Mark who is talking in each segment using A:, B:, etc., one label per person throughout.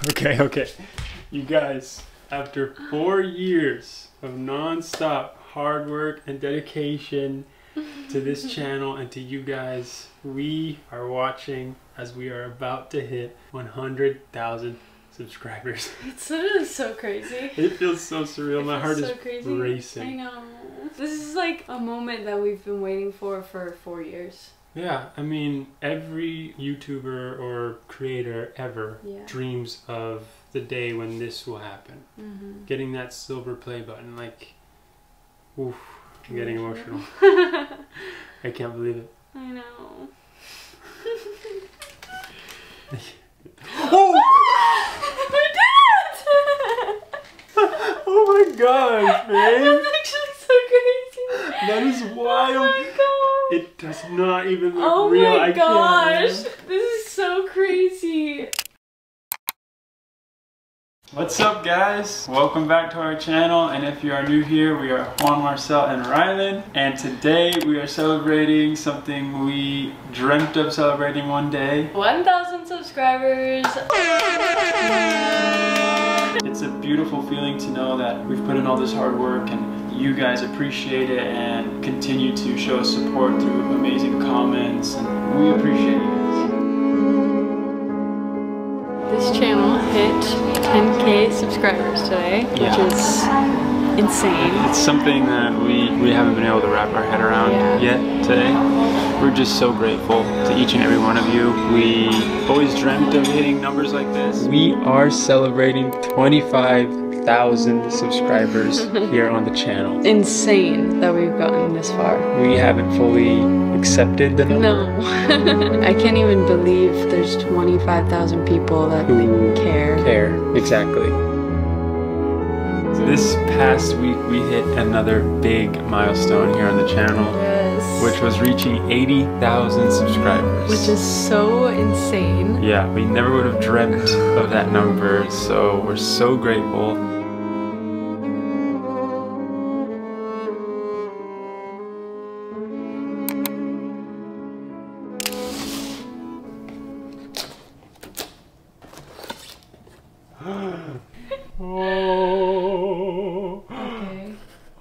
A: Okay. You guys, after 4 years of non-stop hard work and dedication to this channel and to you guys, we are watching as we are about to hit 100,000 subscribers.
B: It's literally so crazy.
A: It feels so surreal. My heart is
B: crazy.
A: racing.
B: I know. This is like a moment that we've been waiting for 4 years.
A: Yeah, I mean, every YouTuber or creator ever dreams of the day when this will happen. Getting that silver play button, like, oof, I'm getting emotional. I can't believe it.
B: I know.
A: Oh!
B: We did it!
A: Oh my gosh, man!
B: That's actually so crazy.
A: That is wild.
B: Oh my god.
A: It does not even look
B: Oh
A: real.
B: my gosh.
A: Can't.
B: This is so crazy.
A: What's up, guys? Welcome back to our channel, and if you are new here, we are Juan, Marcel, and Rhylan, and today we are celebrating something we dreamt of celebrating one day.
B: 1,000 subscribers.
A: It's a beautiful feeling to know that we've put in all this hard work and you guys appreciate it and continue to show us support through amazing comments, and we appreciate you guys.
B: This channel hit 10K subscribers today, which is insane.
A: It's something that we haven't been able to wrap our head around yet today. We're just so grateful to each and every one of you. We always dreamt of hitting numbers like this. We are celebrating 25,000 subscribers here on the channel.
B: Insane that we've gotten this far.
A: We haven't fully accepted the number.
B: No. I can't even believe there's 25,000 people that care.
A: Exactly. This past week we hit another big milestone here on the channel, which was reaching 80,000 subscribers.
B: Which is so insane.
A: Yeah, we never would have dreamt of that number, so we're so grateful. Oh.
B: Okay.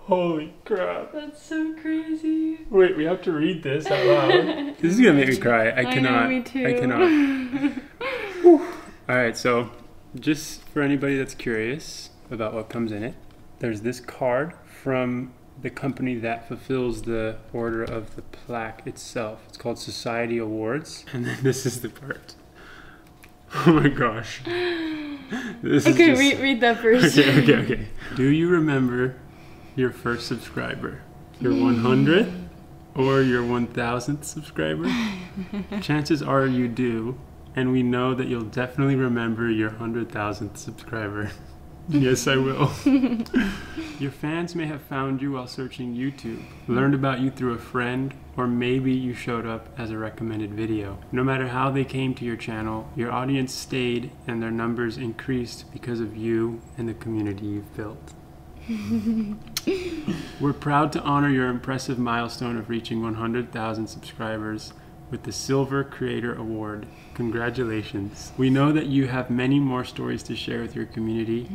A: Holy crap.
B: That's so crazy.
A: Wait, we have to read this out loud. This is gonna make me cry. I cannot.
B: know, me too.
A: I cannot. Alright, so just for anybody that's curious about what comes in it, there's this card from the company that fulfills the order of the plaque itself. It's called Society Awards. And then this is the part. Oh my gosh. This is just...
B: read that first.
A: Okay. Do you remember your first subscriber? Your 100th or your 1,000th subscriber? Chances are you do, and we know that you'll definitely remember your 100,000th subscriber. Yes, I will. Your fans may have found you while searching YouTube, learned about you through a friend, or maybe you showed up as a recommended video. No matter how they came to your channel, your audience stayed and their numbers increased because of you and the community you've built. We're proud to honor your impressive milestone of reaching 100,000 subscribers with the Silver Creator Award. Congratulations. We know that you have many more stories to share with your community,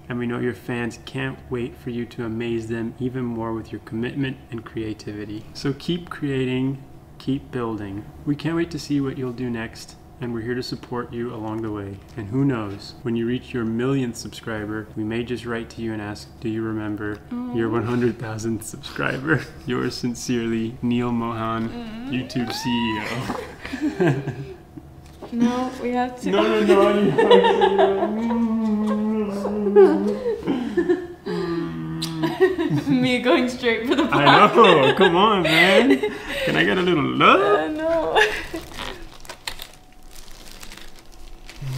A: and we know your fans can't wait for you to amaze them even more with your commitment and creativity. So keep creating, keep building. We can't wait to see what you'll do next, and we're here to support you along the way. And who knows, when you reach your 1,000,000th subscriber, we may just write to you and ask, do you remember your 100,000th subscriber? Yours sincerely, Neil Mohan, YouTube CEO.
B: No, we have to.
A: No.
B: Me going straight for the bar.
A: I know, come on, man. Can I get a little love?
B: No.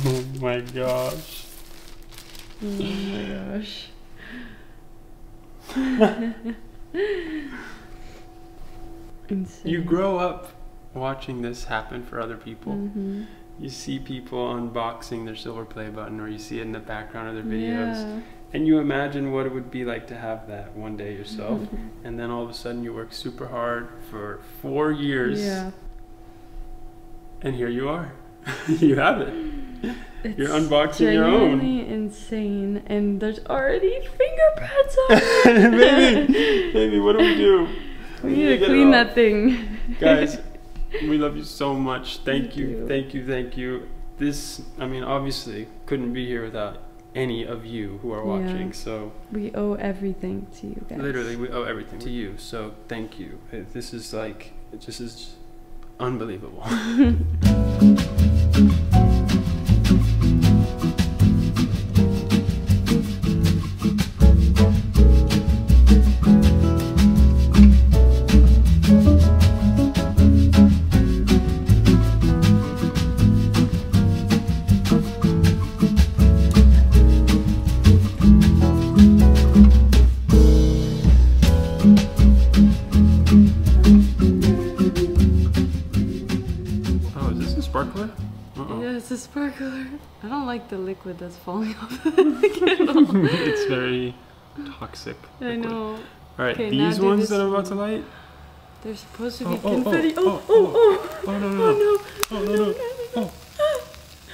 A: Oh my gosh.
B: Oh my gosh. Insane.
A: You grow up watching this happen for other people. You see people unboxing their silver play button, or you see it in the background of their videos, and you imagine what it would be like to have that one day yourself. And then all of a sudden you work super hard for 4 years, and here you are. You have it. You're unboxing your own.
B: Genuinely insane, and there's already fingerprints on it.
A: Baby, what do we do?
B: We need to clean that thing.
A: Guys, we love you so much. Thank you. This, I mean, obviously couldn't be here without any of you who are watching, so
B: we owe everything to you guys.
A: Literally, we owe everything to you, so thank you. This is like, it just is unbelievable. Sparkler?
B: Yeah, it's a sparkler. I don't like the liquid that's falling off the candle.
A: It's very toxic.
B: I know.
A: Alright, these ones that I'm about to light?
B: They're supposed to be confetti.
A: Oh no.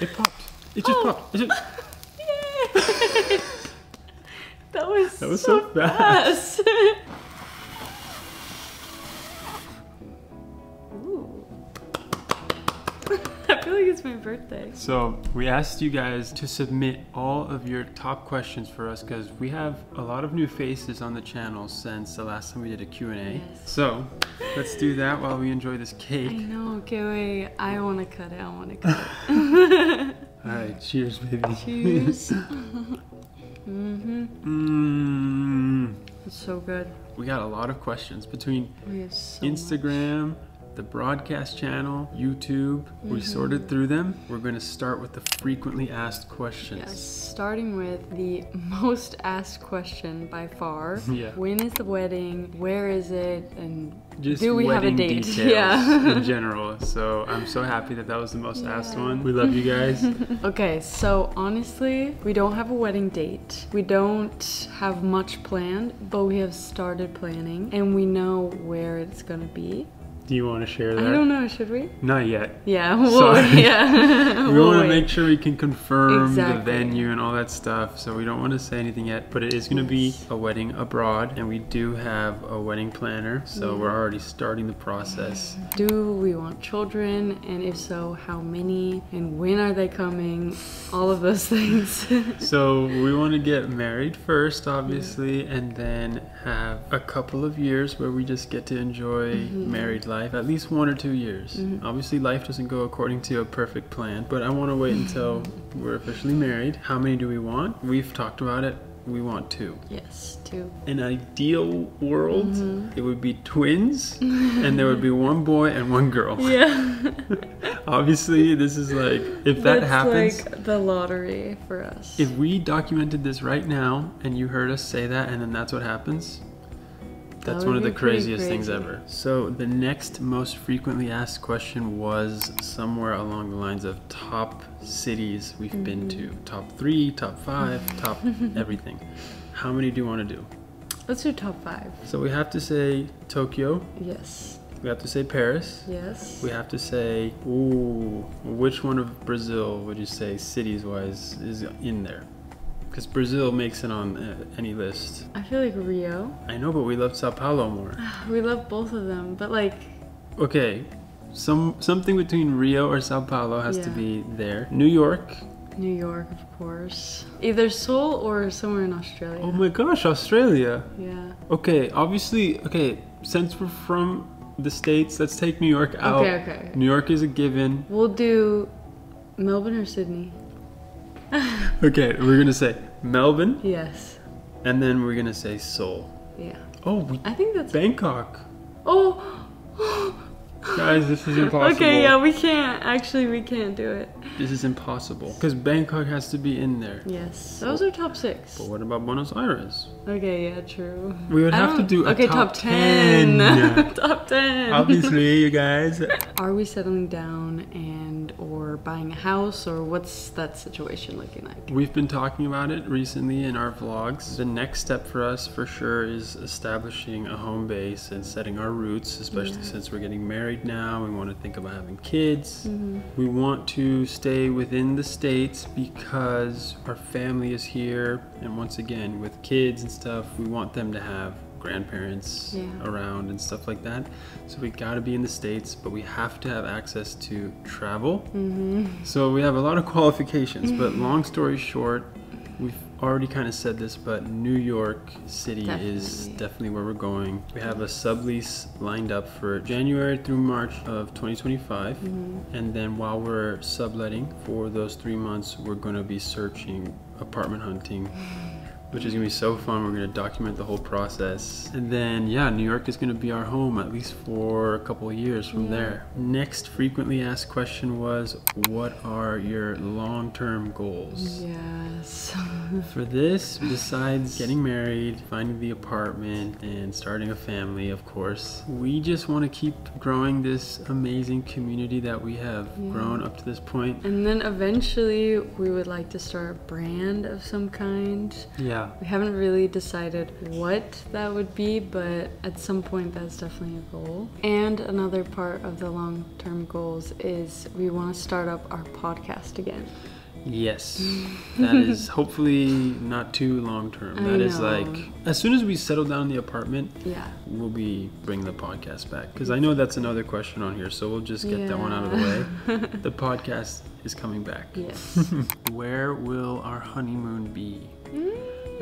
A: It popped. It just popped. It just...
B: Yay! That was so fast. I feel like it's my birthday.
A: So we asked you guys to submit all of your top questions for us because we have a lot of new faces on the channel since the last time we did a Q&A.
B: Yes.
A: So let's do that while we enjoy this cake.
B: I know. Okay, wait. I want to cut it.
A: All right, cheers, baby.
B: Cheers. It's so good.
A: We got a lot of questions between Instagram, the broadcast channel, YouTube. We sorted through them. We're going to start with the frequently asked questions.
B: Yes, starting with the most asked question by far.
A: Yeah.
B: When is the wedding? Where is it? And
A: just
B: do we have a date?
A: Details in general. So I'm so happy that was the most asked one. We love you guys.
B: Okay, so honestly, we don't have a wedding date. We don't have much planned, but we have started planning and we know where it's gonna be.
A: Do you want to share that?
B: I don't know, should we?
A: Not yet.
B: Yeah, yeah.
A: We want to make sure we can confirm the
B: Exactly.
A: venue and all that stuff, so we don't want to say anything yet, but it is going to be a wedding abroad, and we do have a wedding planner, so we're already starting the process.
B: Do we want children, and if so, how many, and when are they coming? All of those things.
A: So we want to get married first, obviously, and then have a couple of years where we just get to enjoy married life. At least 1 or 2 years. Obviously life doesn't go according to a perfect plan, but I want to wait until we're officially married. How many do we want? We've talked about it. We want 2.
B: Yes, 2.
A: In an ideal world, it would be twins, and there would be 1 boy and 1 girl.
B: Yeah.
A: Obviously, this is like, if that happens,
B: like the lottery for us.
A: if we documented this right now and you heard us say that and then that's what happens, that's one of the craziest things ever. So the next most frequently asked question was somewhere along the lines of top cities we've been to. Top 3, top 5, top everything. How many do you want to do?
B: Let's do top 5.
A: So we have to say Tokyo.
B: Yes.
A: We have to say Paris.
B: Yes.
A: We have to say, ooh, which one of Brazil would you say cities-wise is in there? Because Brazil makes it on any list.
B: I feel like Rio.
A: I know, but we love Sao Paulo more.
B: We love both of them, but like...
A: Okay, something between Rio or Sao Paulo has to be there. New York.
B: New York, of course. Either Seoul or somewhere in Australia.
A: Oh my gosh, Australia.
B: Yeah.
A: Okay, obviously, since we're from the States, let's take New York out.
B: Okay.
A: New York is a given.
B: We'll do Melbourne or Sydney.
A: Okay, we're gonna say Melbourne.
B: Yes.
A: And then we're gonna say Seoul.
B: Yeah.
A: Oh,
B: I think that's...
A: Bangkok.
B: Oh!
A: Guys, this is impossible.
B: Okay, yeah, we can't. Actually, we can't do it.
A: This is impossible. Because Bangkok has to be in there.
B: Yes. Those are top 6.
A: But what about Buenos Aires?
B: Okay, yeah, true.
A: We would have to do a
B: top
A: 10.
B: Top 10.
A: Obviously, you guys.
B: Are we settling down or or buying a house, or what's that situation looking like?
A: We've been talking about it recently in our vlogs. The next step for us for sure is establishing a home base and setting our roots, especially since we're getting married now. We want to think about having kids. We want to stay within the States because our family is here, and once again with kids and stuff, we want them to have grandparents around and stuff like that. So we got to be in the States, but we have to have access to travel. So we have a lot of qualifications, but long story short, we've already kind of said this, but New York City is definitely where we're going. We have a sublease lined up for January through March of 2025. And then while we're subletting for those 3 months, we're going to be searching, apartment hunting, which is gonna be so fun. We're gonna document the whole process. And then, New York is gonna be our home at least for a couple of years from there. Next frequently asked question was, what are your long-term goals?
B: Yes.
A: For this, besides getting married, finding the apartment, and starting a family, of course, we just wanna keep growing this amazing community that we have grown up to this point.
B: And then eventually we would like to start a brand of some kind. We haven't really decided what that would be, but at some point that's definitely a goal. And another part of the long-term goals is we want to start up our podcast again.
A: Yes, that is hopefully not too long-term. That is like, as soon as we settle down in the apartment, we'll be bringing the podcast back. Because I know that's another question on here, so we'll just get that one out of the way. The podcast is coming back. Yes. Where will our honeymoon be?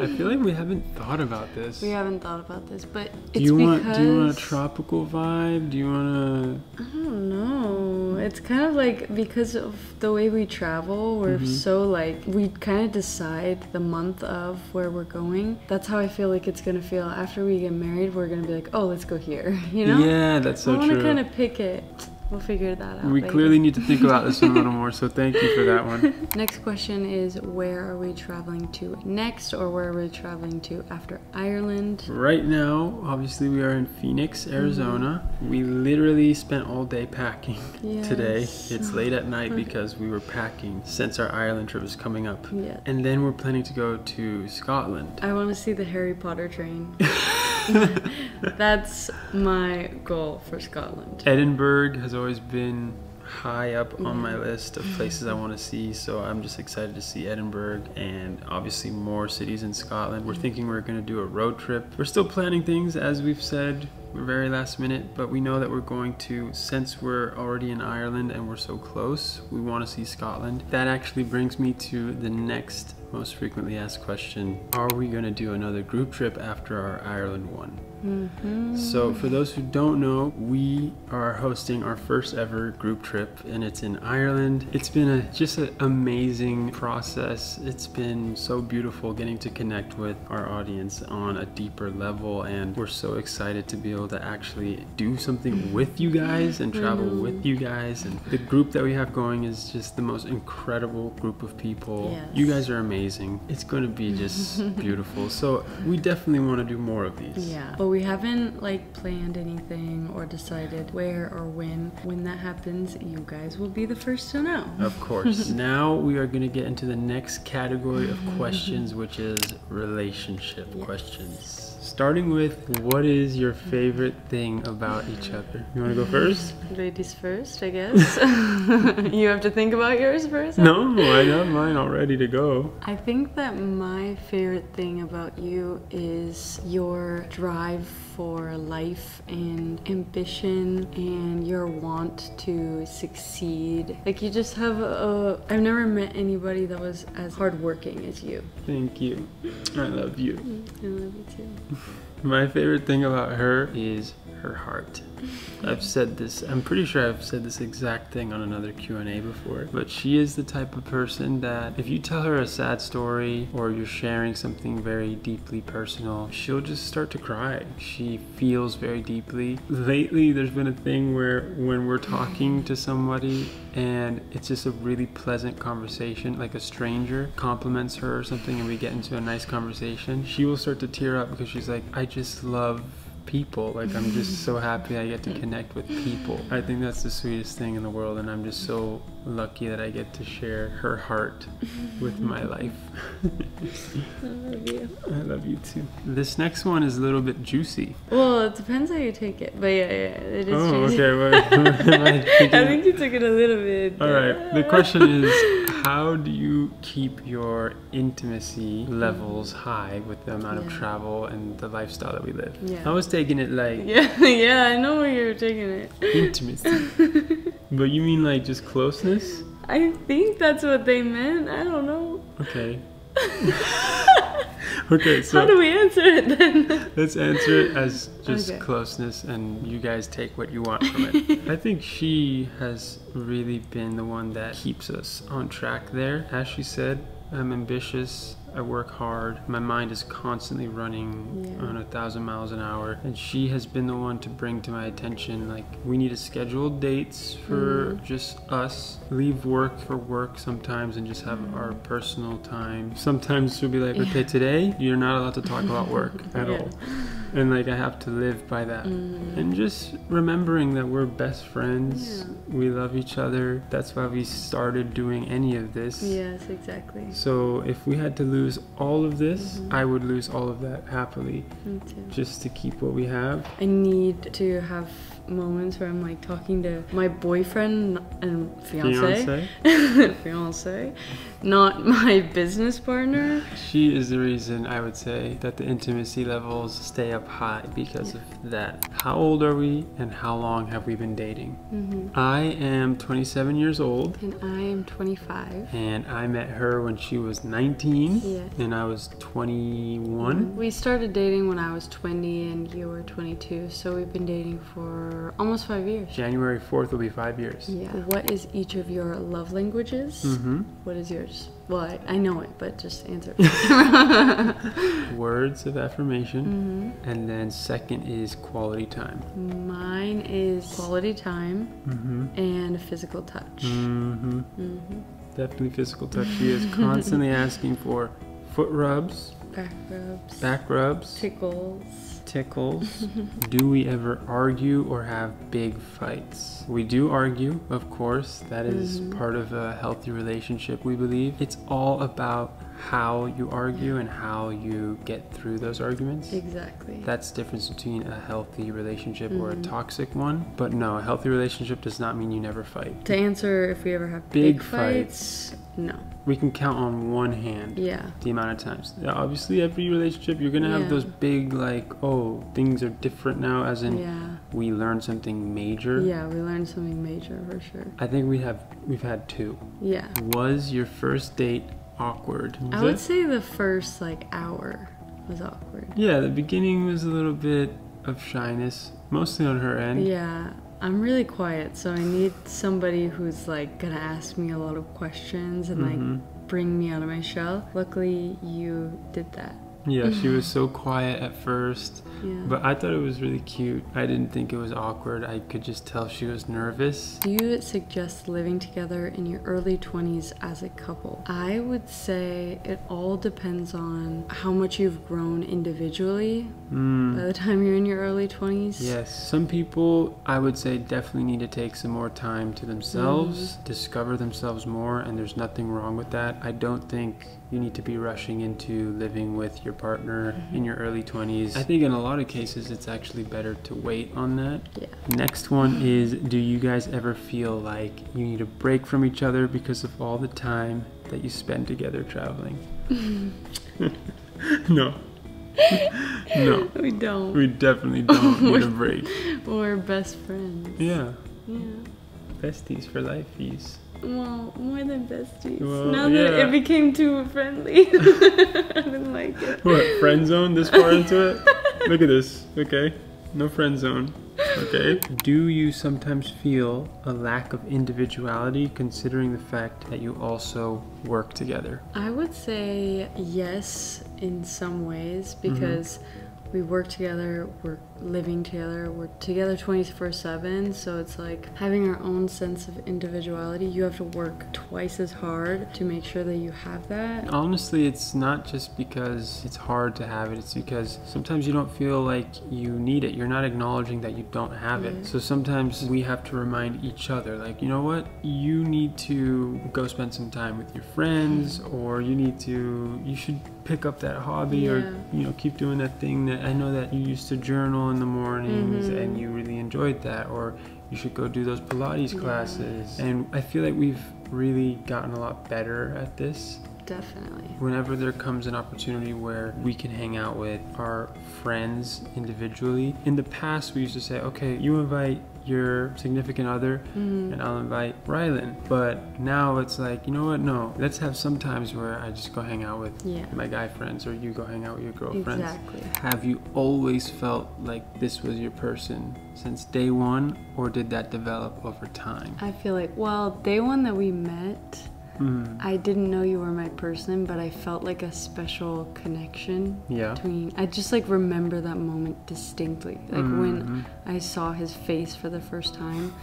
A: I feel like we haven't thought about this.
B: We haven't thought about this, but
A: do you want a tropical vibe? Do you want
B: I don't know. It's kind of like, because of the way we travel, we're so like, we kind of decide the month of where we're going. That's how I feel like it's gonna feel after we get married. We're gonna be like, oh, let's go here, you know?
A: Yeah, that's so true.
B: I want to kind of pick it. We'll figure that out.
A: We clearly need to think about this one a little more, so thank you for that one.
B: Next question is, where are we traveling to next, or where are we traveling to after Ireland?
A: Right now, obviously we are in Phoenix, Arizona. We literally spent all day packing today. It's late at night because we were packing since our Ireland trip is coming up. And then we're planning to go to Scotland.
B: I want to see the Harry Potter train. That's my goal for Scotland.
A: Edinburgh has always been high up on my list of places I want to see, so I'm just excited to see Edinburgh and obviously more cities in Scotland. We're thinking we're going to do a road trip. We're still planning things, as we've said. We're very last minute, but we know that we're going to, since we're already in Ireland and we're so close, we want to see Scotland. That actually brings me to the next most frequently asked question. Are we going to do another group trip after our Ireland one? So for those who don't know, we are hosting our first ever group trip, and it's in Ireland. It's been just an amazing process. It's been so beautiful getting to connect with our audience on a deeper level, and we're so excited to be able to actually do something with you guys and travel with you guys. And the group that we have going is just the most incredible group of people. You guys are amazing. It's going to be just beautiful. So we definitely want to do more of these.
B: But we haven't like planned anything or decided where or when. When that happens, you guys will be the first to know.
A: Of course. Now we are going to get into the next category of questions, which is relationship questions. Starting with, what is your favorite thing about each other? You want to go first?
B: Ladies first, I guess. You have to think about yours first?
A: No, I got mine all ready to go.
B: I think that my favorite thing about you is your drive for life and ambition and your want to succeed. Like, you just have I've never met anybody that was as hardworking as you.
A: Thank you. I love you.
B: I love you too.
A: My favorite thing about her is her heart. I've said this, I'm pretty sure I've said this exact thing on another Q&A before, but she is the type of person that if you tell her a sad story or you're sharing something very deeply personal, she'll just start to cry. She feels very deeply. Lately, there's been a thing where when we're talking to somebody and it's just a really pleasant conversation, like a stranger compliments her or something and we get into a nice conversation, she will start to tear up because she's like, I just love people. Like, I'm just so happy I get to connect with people. I think that's the sweetest thing in the world, and I'm just so lucky that I get to share her heart with my life.
B: I love you.
A: I love you too. This next one is a little bit juicy.
B: Well, it depends how you take it, but yeah, it is juicy.
A: Okay. What am I thinking?
B: I think you took it a little bit.
A: All right. The question is, how do you keep your intimacy levels high with the amount of travel and the lifestyle that we live?
B: Yeah.
A: I was taking it like...
B: Yeah, I know where you're taking it.
A: Intimacy. But you mean like just closeness?
B: I think that's what they meant. I don't know.
A: Okay. Okay, so
B: how do we answer it then?
A: let's answer it as just closeness, and you guys take what you want from it. I think she has really been the one that keeps us on track there. As she said, I'm ambitious, I work hard, my mind is constantly running on 1,000 miles an hour, and she has been the one to bring to my attention, like, we need to schedule dates for just us, leave work for work sometimes, and just have our personal time. Sometimes she'll be like, okay, today you're not allowed to talk about work at all. And like I have to live by that. And just remembering that we're best friends, we love each other. That's why we started doing any of this.
B: Yes, exactly.
A: So if we had to lose all of this, I would lose all of that happily.
B: Me too.
A: Just to keep what we have.
B: I need to have moments where I'm like talking to my boyfriend and fiance, not my business partner.
A: She is the reason, I would say, that the intimacy levels stay up high because of that. How old are we and how long have we been dating? I am 27 years old.
B: And I am 25.
A: And I met her when she was 19
B: Yes.
A: and I was 21.
B: We started dating when I was 20 and you were 22, so we've been dating for almost 5 years.
A: January 4th will be 5 years.
B: Yeah. What is each of your love languages? What is yours? Well, I know it, but just answer.
A: Words of affirmation. And then second is quality time.
B: Mine is quality time and physical touch.
A: Definitely physical touch. She is constantly asking for foot rubs, back rubs, tickles. Do we ever argue or have big fights? We do argue, of course. That is part of a healthy relationship, we believe. It's all about how you argue and how you get through those arguments.
B: Exactly.
A: That's the difference between a healthy relationship or a toxic one. But no, a healthy relationship does not mean you never fight.
B: To answer if we ever have big fights, no.
A: We can count on one hand the amount of times. Obviously, every relationship, you're gonna have those big, like, oh, things are different now, as in we learned something major.
B: Yeah, we learned something major for sure.
A: I think we've had two.
B: Yeah.
A: Was your first date awkward?
B: I would say the first like hour was awkward.
A: Yeah, the beginning was a little bit of shyness, mostly on her end.
B: Yeah. I'm really quiet, so I need somebody who's like gonna ask me a lot of questions and like bring me out of my shell. Luckily, you did that.
A: Yeah, she was so quiet at first, but I thought it was really cute. I didn't think it was awkward. I could just tell she was nervous.
B: Do you suggest living together in your early 20s as a couple? I would say it all depends on how much you've grown individually by the time you're in your early 20s.
A: Yes, some people, I would say, definitely need to take some more time to themselves, discover themselves more, and there's nothing wrong with that. I don't think you need to be rushing into living with your partner in your early 20s. I think in a lot of cases it's actually better to wait on that. Yeah. Next one is, do you guys ever feel like you need a break from each other because of all the time that you spend together traveling? No. No.
B: We don't.
A: We definitely don't need a break.
B: We're best friends.
A: Yeah.
B: Yeah.
A: Besties for lifeies.
B: Well, more than besties.
A: Well,
B: now that it became too friendly, I didn't like it.
A: What, friend zone this far into it? Look at this, okay? No friend zone, okay? Do you sometimes feel a lack of individuality considering the fact that you also work together?
B: I would say yes in some ways because we work together, we're living together. We're together 24/7, so it's like having our own sense of individuality. You have to work twice as hard to make sure that you have that.
A: Honestly, it's not just because it's hard to have it, it's because sometimes you don't feel like you need it. You're not acknowledging that you don't have it. So sometimes we have to remind each other, like, you know what, you need to go spend some time with your friends, or you should pick up that hobby, or keep doing that thing that I know that you used to journal in the mornings and you really enjoyed that, or you should go do those Pilates classes. And I feel like we've really gotten a lot better at this.
B: Definitely.
A: Whenever there comes an opportunity where we can hang out with our friends individually, in the past we used to say, okay, you invite your significant other and I'll invite Rhylan. But now it's like, you know what, no, let's have some times where I just go hang out with my guy friends, or you go hang out with your girlfriends.
B: Exactly.
A: Have you always felt like this was your person since day one, or did that develop over time?
B: I feel like, well, day one that we met, I didn't know you were my person, but I felt like a special connection between. I just like remember that moment distinctly. Like when I saw his face for the first time,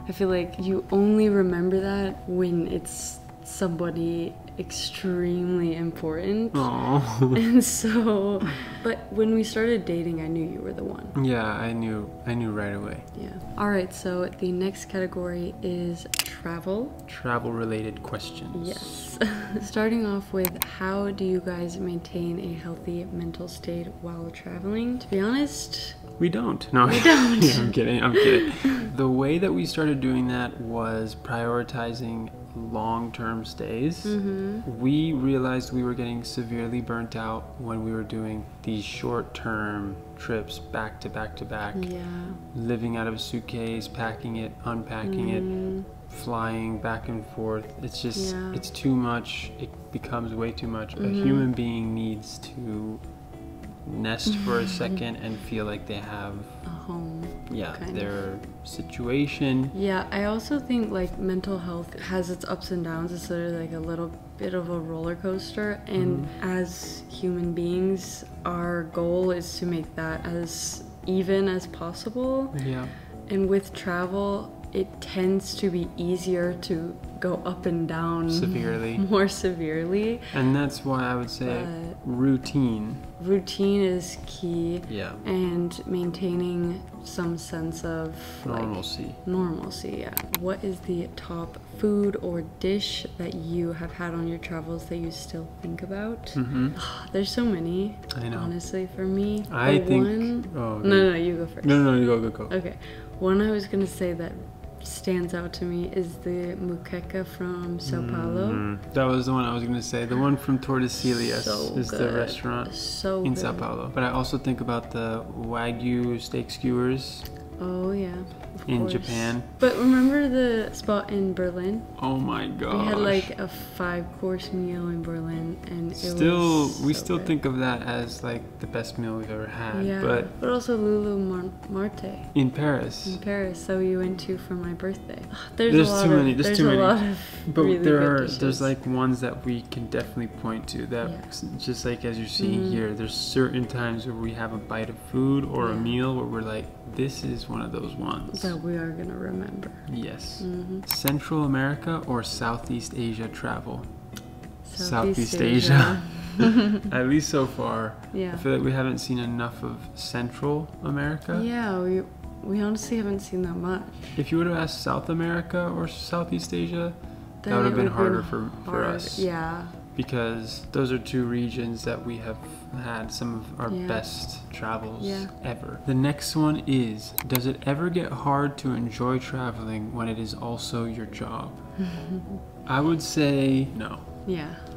B: I feel like you only remember that when it's somebody extremely important.
A: Aww.
B: And so, but when we started dating, I knew you were the one.
A: Yeah, I knew right away.
B: Yeah. All right, so the next category is travel.
A: Travel related questions.
B: Yes. Starting off with, how do you guys maintain a healthy mental state while traveling? To be honest,
A: we don't. No,
B: we don't.
A: Yeah, I'm kidding. The way that we started doing that was prioritizing long-term stays. We realized we were getting severely burnt out when we were doing these short-term trips back to back to back. Living out of a suitcase, packing it, unpacking it, flying back and forth. It's just, it's too much. It becomes way too much. A human being needs to nest for a second and feel like they have
B: a home.
A: Their situation.
B: I also think like mental health has its ups and downs. It's sort of like a little bit of a roller coaster, and as human beings, our goal is to make that as even as possible. And with travel, it tends to be easier to go up and down more severely.
A: And that's why I would say routine
B: is key. And maintaining some sense of
A: normalcy.
B: What is the top food or dish that you have had on your travels that you still think about? There's so many. I know. Honestly, for me,
A: I think.
B: No, you go first.
A: No, you go.
B: Okay, one I was gonna say that stands out to me is the muqueca from Sao Paulo.
A: That was the one I was going to say. The one from Tordesillas is the restaurant in Sao Paulo. But I also think about the Wagyu steak skewers.
B: Oh yeah,
A: in Japan.
B: But remember the spot in Berlin?
A: Oh my gosh.
B: We had like a 5-course meal in Berlin, and we
A: still think of that as like the best meal we've ever had. But
B: also Lulu Marte
A: in Paris.
B: That we went to for my birthday.
A: There's too many.
B: But
A: there's like ones that we can definitely point to that just like as you're seeing here, there's certain times where we have a bite of food or a meal where we're like, this is one of those ones
B: that we are gonna remember.
A: Yes. Central America or Southeast Asia travel? Southeast Asia. At least so far. I feel like we haven't seen enough of Central America.
B: We honestly haven't seen that much.
A: If you would have asked South America or Southeast Asia, that would have been harder for us. Because those are two regions that we have had some of our best travels ever. The next one is, does it ever get hard to enjoy traveling when it is also your job? I would say no.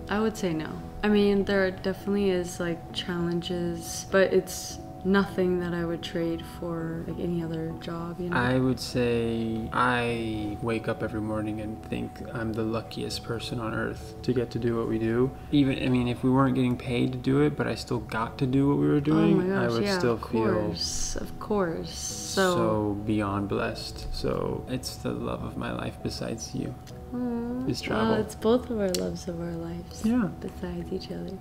B: I would say no. I mean, there definitely is like challenges, but it's nothing that I would trade for like any other job, you know?
A: I would say I wake up every morning and think I'm the luckiest person on earth to get to do what we do. Even, I mean, if we weren't getting paid to do it, but I still got to do what we were doing, I would still feel
B: of course.
A: So beyond blessed. So it's the love of my life besides you. Is travel.
B: It's both of our loves of our lives. Besides each other.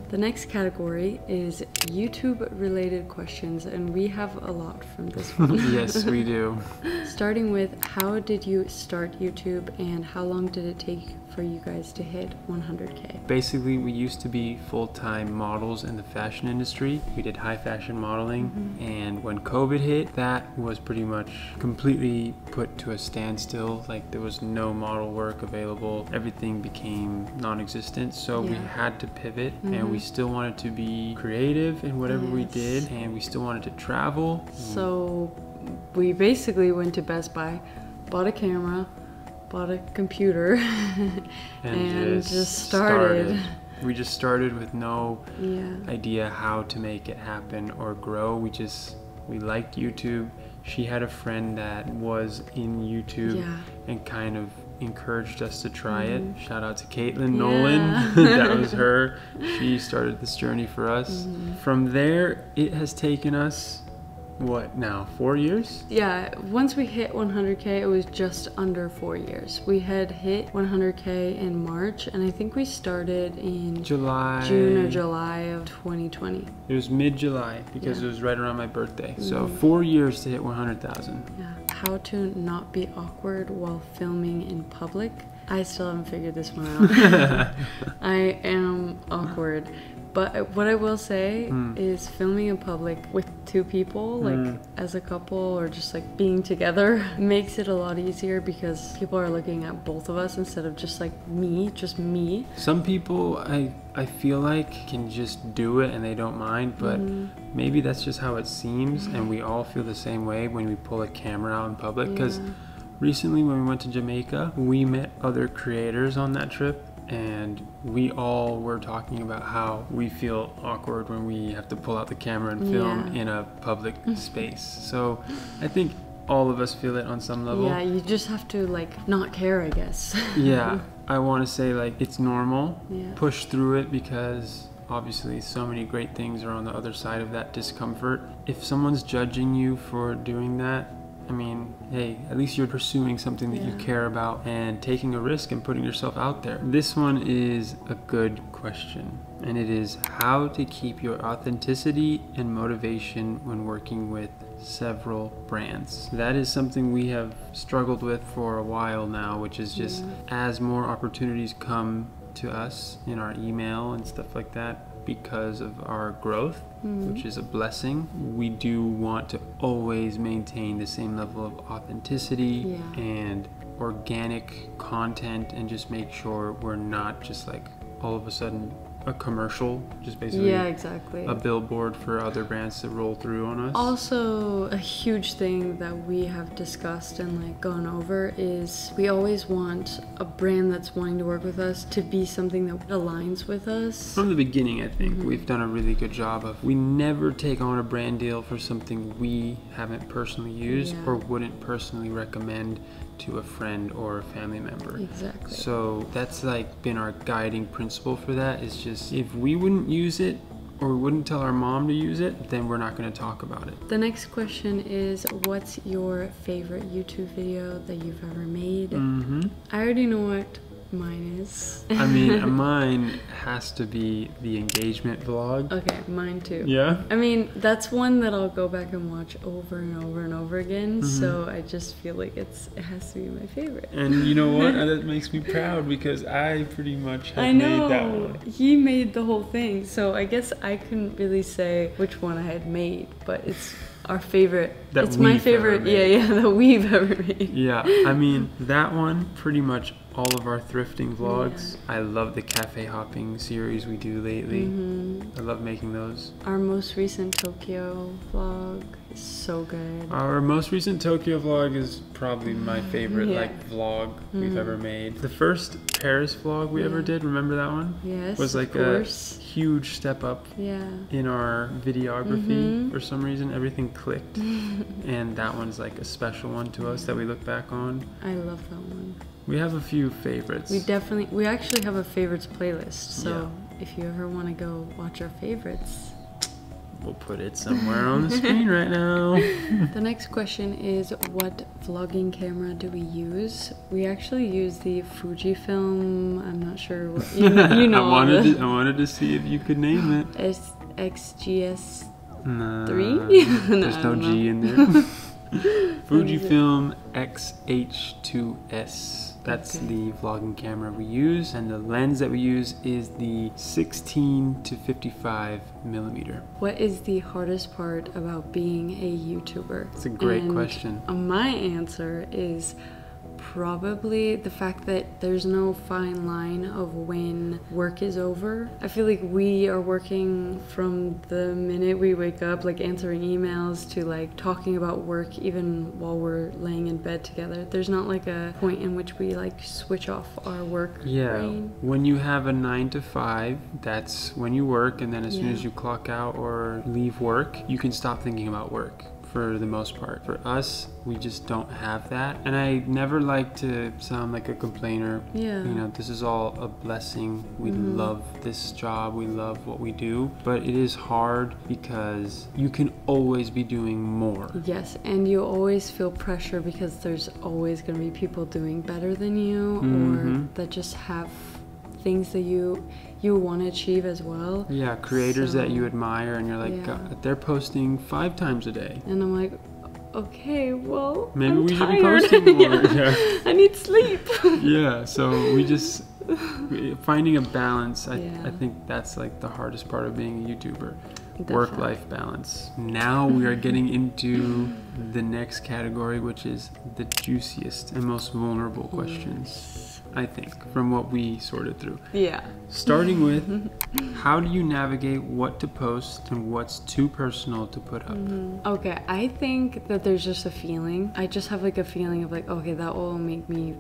B: The next category is YouTube related questions, and we have a lot from this one.
A: Yes, we do.
B: Starting with, how did you start YouTube and how long did it take for you guys to hit 100K?
A: Basically, we used to be full-time models in the fashion industry. We did high fashion modeling, and when COVID hit, that was pretty much completely put to a standstill. Like, there was no model work available. Everything became non-existent, so we had to pivot, and we still wanted to be creative in whatever we did, and we still wanted to travel.
B: So we basically went to Best Buy, bought a camera, bought a computer, and just started.
A: We just started with no idea how to make it happen or grow. We liked YouTube. She had a friend that was in YouTube and kind of encouraged us to try it. Shout out to Caitlin Nolan. That was her. She started this journey for us. From there, it has taken us, what now, 4 years?
B: Yeah, once we hit 100K, it was just under 4 years. We had hit 100K in March, and I think we started in June or July of 2020.
A: It was mid-July because it was right around my birthday. So 4 years to hit 100,000.
B: Yeah. How to not be awkward while filming in public. I still haven't figured this one out. I am awkward. But what I will say is filming in public with two people, like as a couple or just like being together, makes it a lot easier because people are looking at both of us instead of just like just me.
A: Some people I feel like can just do it and they don't mind, but maybe that's just how it seems, and we all feel the same way when we pull a camera out in public. Because recently when we went to Jamaica, we met other creators on that trip, and we all were talking about how we feel awkward when we have to pull out the camera and film in a public space. So I think all of us feel it on some level.
B: Yeah, you just have to like not care, I guess.
A: Yeah, I want to say like it's normal. Push through it, because obviously so many great things are on the other side of that discomfort. If someone's judging you for doing that, I mean, hey, at least you're pursuing something that you care about and taking a risk and putting yourself out there. This one is a good question, and it is how to keep your authenticity and motivation when working with several brands. That is something we have struggled with for a while now, which is just as more opportunities come to us in our email and stuff like that, because of our growth, which is a blessing, we do want to always maintain the same level of authenticity and organic content, and just make sure we're not just like all of a sudden a commercial, just basically a billboard for other brands to roll through on us.
B: Also, a huge thing that we have discussed and like gone over is we always want a brand that's wanting to work with us to be something that aligns with us.
A: From the beginning, I think we've done a really good job of, we never take on a brand deal for something we haven't personally used or wouldn't personally recommend to a friend or a family member.
B: Exactly.
A: So that's like been our guiding principle for that, is just if we wouldn't use it or we wouldn't tell our mom to use it, then we're not going to talk about it.
B: The next question is, what's your favorite YouTube video that you've ever made? I already know what mine is.
A: I mean, mine has to be the engagement vlog.
B: Okay, mine too.
A: Yeah?
B: I mean, that's one that I'll go back and watch over and over and over again, so I just feel like it has to be my favorite.
A: And you know what? That makes me proud, because I pretty much have made that one.
B: He made the whole thing, so I guess I couldn't really say which one I had made, but it's our favorite. It's my favorite, that we've ever made. Yeah,
A: I mean, that one, pretty much all of our thrifting vlogs. I love the cafe hopping series we do lately. I love making those.
B: Our most recent Tokyo vlog is so good.
A: Our most recent Tokyo vlog is probably my favorite like vlog we've ever made. The first Paris vlog we ever did, remember that one?
B: Yes,
A: was like a huge step up in our videography. For some reason, everything clicked. And that one's like a special one to us that we look back on.
B: I love that one.
A: We have a few favorites.
B: We actually have a favorites playlist, so if you ever want to go watch our favorites,
A: we'll put it somewhere on the screen right now.
B: The next question is, what vlogging camera do we use? We actually use the Fujifilm. I'm not sure what you know.
A: I wanted to see if you could name it.
B: XGS
A: Nah,
B: 3?
A: There's no G in there. Fujifilm X-H2S. That's the vlogging camera we use, and the lens that we use is the 16 to 55 millimeter.
B: What is the hardest part about being a YouTuber?
A: It's a great question.
B: My answer is probably the fact that there's no fine line of when work is over. I feel like we are working from the minute we wake up, like answering emails to like talking about work even while we're laying in bed together. There's not like a point in which we like switch off our work brain.
A: When you have a 9 to 5, that's when you work, and then as soon as you clock out or leave work, you can stop thinking about work. For the most part. For us, we just don't have that. And I never like to sound like a complainer.
B: Yeah.
A: You know, this is all a blessing. We love this job. We love what we do. But it is hard because you can always be doing more.
B: Yes, and you always feel pressure because there's always going to be people doing better than you or that just have things that you want to achieve as well.
A: Yeah, creators that you admire, and you're like, God, they're posting 5 times a day.
B: And I'm like, okay, well,
A: maybe
B: I'm
A: we
B: tired.
A: should be posting more.
B: I need sleep.
A: Yeah, so we just finding a balance. I think that's like the hardest part of being a YouTuber. Work-life balance. Now we are getting into the next category, which is the juiciest and most vulnerable questions. I think, from what we sorted through. Yeah. Starting with, how do you navigate what to post and what's too personal to put up?
B: Okay, I think that there's just a feeling. I just have like a feeling of like, okay, that will make me,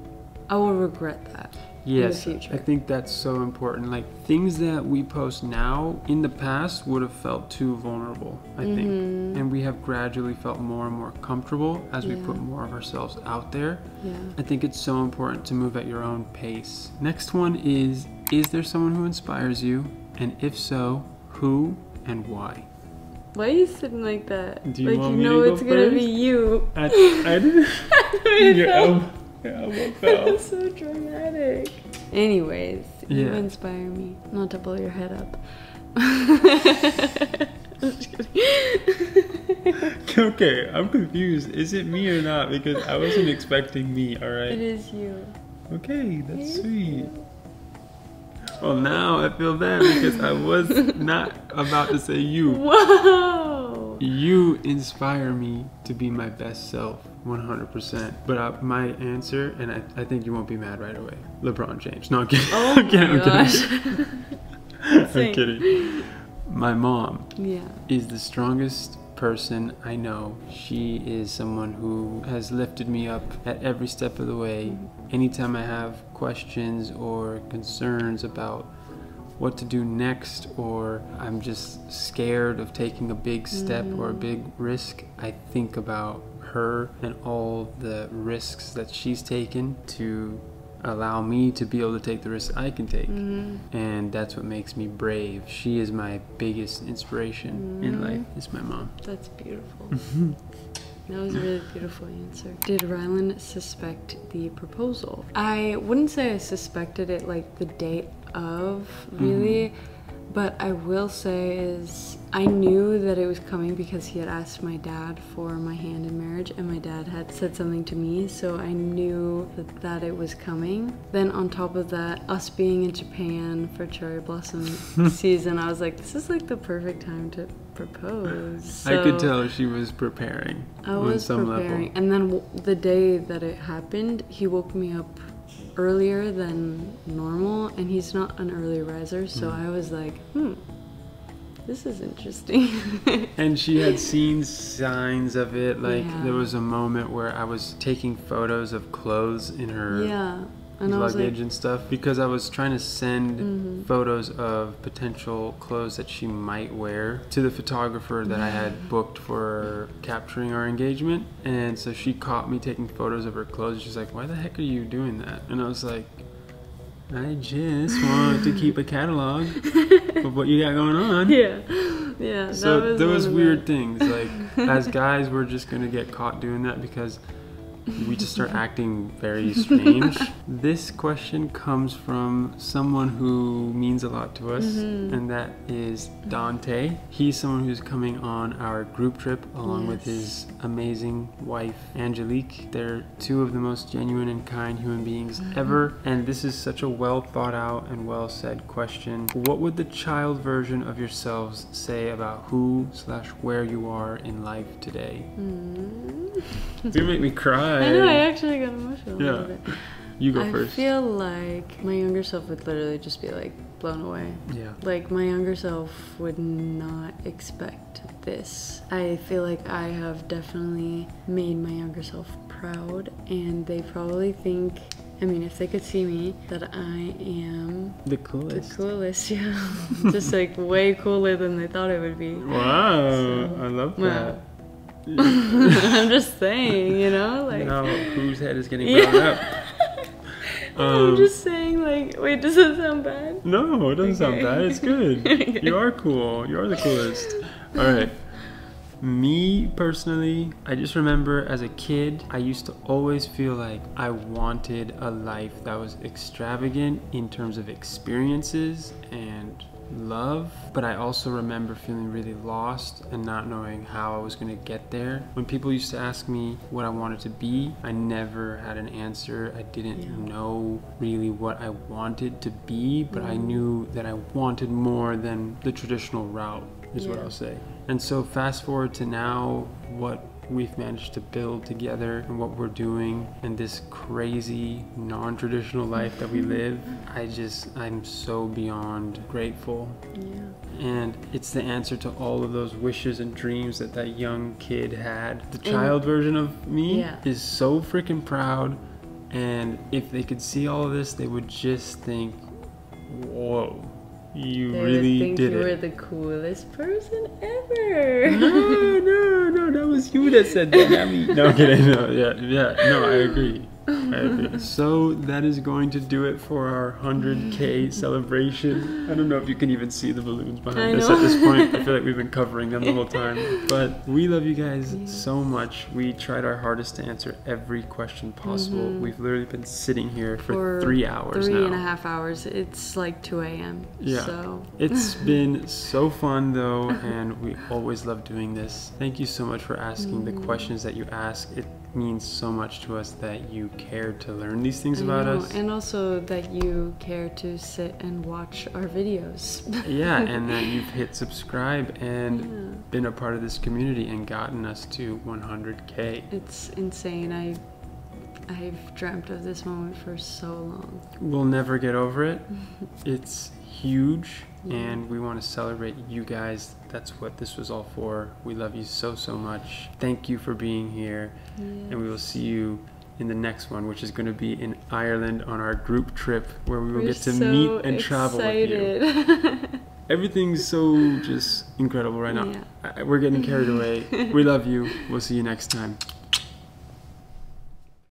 B: I will regret that.
A: Yes,
B: in the future.
A: I think that's so important. Like, things that we post now in the past would have felt too vulnerable, I think. And we have gradually felt more and more comfortable as we put more of ourselves out there. Yeah. I think it's so important to move at your own pace. Next one is there someone who inspires you? And if so, who and why?
B: Why are you sitting like that?
A: Do you
B: like
A: want
B: you
A: me
B: know
A: to go
B: it's gonna
A: first?
B: be you.
A: I didn't. Your elbow fell.
B: That's so dramatic. Anyways, you inspire me. Not to blow your head up.
A: Okay, I'm confused. Is it me or not? Because I wasn't expecting me, alright?
B: It is you.
A: Okay, that's sweet. Well, now I feel bad because I was not about to say you.
B: Whoa!
A: You inspire me to be my best self, 100%. But my answer, and I think you won't be mad right away, LeBron James. No, I'm kidding.
B: Oh
A: I'm kidding. I'm kidding. My mom is the strongest person I know. She is someone who has lifted me up at every step of the way. Anytime I have questions or concerns about what to do next, or I'm just scared of taking a big step or a big risk, I think about her and all the risks that she's taken to allow me to be able to take the risks I can take. And that's what makes me brave. She is my biggest inspiration in life, is my mom.
B: That's beautiful. That was a really beautiful answer. Did Rhylan suspect the proposal? I wouldn't say I suspected it like the day of, really, but I will say is I knew that it was coming because he had asked my dad for my hand in marriage, and my dad had said something to me, so I knew that it was coming. Then on top of that, us being in Japan for cherry blossom season, I was like, this is like the perfect time to propose. So
A: I could tell she was preparing.
B: I was preparing. And then the day that it happened, he woke me up earlier than normal, and he's not an early riser, so I was like, this is interesting.
A: And she had seen signs of it. Like there was a moment where I was taking photos of clothes in her luggage and stuff, because I was trying to send photos of potential clothes that she might wear to the photographer that I had booked for capturing our engagement. And so she caught me taking photos of her clothes. She's like, why the heck are you doing that? And I was like, I just want to keep a catalog of what you got going on.
B: Yeah.
A: So there was weird things. Like, as guys, we're just gonna get caught doing that because we just start acting very strange. This question comes from someone who means a lot to us, and that is Dante. He's someone who's coming on our group trip along with his amazing wife, Angelique. They're two of the most genuine and kind human beings ever, and this is such a well thought out and well said question. What would the child version of yourselves say about who/where you are in life today? It's gonna make me cry.
B: I know, I actually got emotional a little bit.
A: You go first.
B: I feel like my younger self would literally just be like blown away.
A: Yeah.
B: Like my younger self would not expect this. I feel like I have definitely made my younger self proud, and they probably think, I mean, if they could see me, that I am
A: the coolest.
B: The coolest, yeah. Just like way cooler than they thought it would be.
A: Wow, so, I love that.
B: I'm just saying, you know, like.
A: Now, whose head is getting blown up?
B: I'm just saying, like, wait, does that sound bad?
A: No, it doesn't sound bad. It's good. Okay. You are cool. You are the coolest. All right. Me personally, I just remember as a kid, I used to always feel like I wanted a life that was extravagant in terms of experiences and love, but I also remember feeling really lost and not knowing how I was going to get there. When people used to ask me what I wanted to be, I never had an answer. I didn't know really what I wanted to be, but I knew that I wanted more than the traditional route, is what I'll say. And so fast forward to now, what we've managed to build together and what we're doing and this crazy non-traditional life that we live, I'm so beyond grateful. And it's the answer to all of those wishes and dreams that young kid had. The child version of me is so freaking proud, and if they could see all of this, they would just think, whoa, you really did it. They would think you were
B: the coolest person ever.
A: No, that was you that said that, not me. No, I'm kidding. No, no, I agree. So that is going to do it for our 100K celebration. I don't know if you can even see the balloons behind us at this point. I feel like we've been covering them the whole time. But we love you guys so much. We tried our hardest to answer every question possible. We've literally been sitting here for 3 hours now.
B: 3.5 hours. It's like 2 a.m.
A: Yeah.
B: So.
A: It's been so fun though, and we always love doing this. Thank you so much for asking the questions that you ask. It means so much to us that you care to learn these things about us,
B: and also that you care to sit and watch our videos.
A: And that you've hit subscribe and been a part of this community and gotten us to 100K.
B: It's insane. I've dreamt of this moment for so long.
A: We'll never get over it. It's huge, and we want to celebrate you guys. That's what this was all for. We love you so much. Thank you for being here, and we will see you in the next one, which is going to be in Ireland on our group trip, where we will get to meet and travel with you. Everything's so just incredible right now. We're getting carried away. We love you. We'll see you next time.